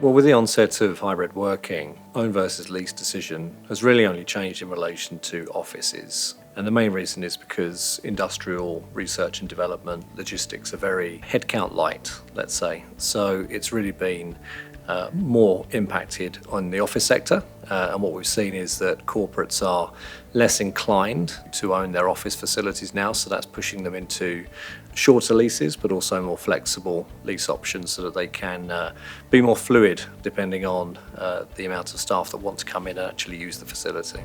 Well, with the onset of hybrid working, own versus lease decision has really only changed in relation to offices. And the main reason is because industrial research and development, logistics are very headcount light, let's say. So it's really been more impacted on the office sector. And what we've seen is that corporates are less inclined to own their office facilities now. So that's pushing them into shorter leases, but also more flexible lease options so that they can be more fluid depending on the amount of staff that want to come in and actually use the facility.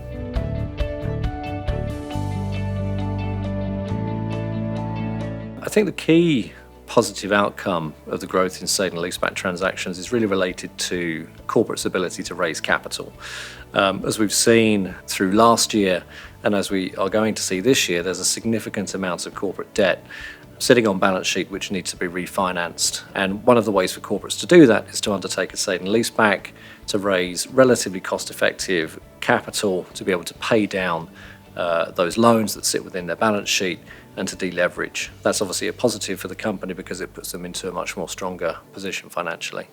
I think the key positive outcome of the growth in sale and leaseback transactions is really related to corporates' ability to raise capital. As we've seen through last year, and as we are going to see this year, there's a significant amount of corporate debt sitting on balance sheet which needs to be refinanced. And one of the ways for corporates to do that is to undertake a sale and leaseback, to raise relatively cost-effective capital to be able to pay down those loans that sit within their balance sheet and to deleverage. That's obviously a positive for the company because it puts them into a much more stronger position financially.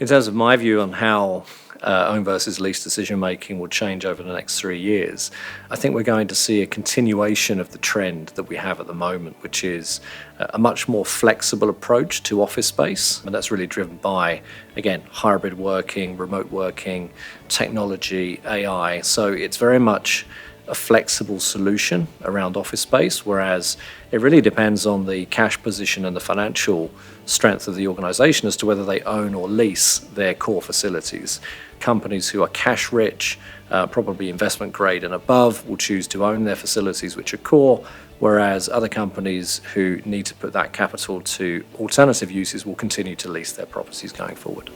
In terms of my view on how own versus lease decision making will change over the next 3 years, I think we're going to see a continuation of the trend that we have at the moment, which is a much more flexible approach to office space. And that's really driven by, again, hybrid working, remote working, technology, AI. So it's very much a flexible solution around office space, whereas it really depends on the cash position and the financial strength of the organisation as to whether they own or lease their core facilities. Companies who are cash rich, probably investment grade and above, will choose to own their facilities which are core, whereas other companies who need to put that capital to alternative uses will continue to lease their properties going forward.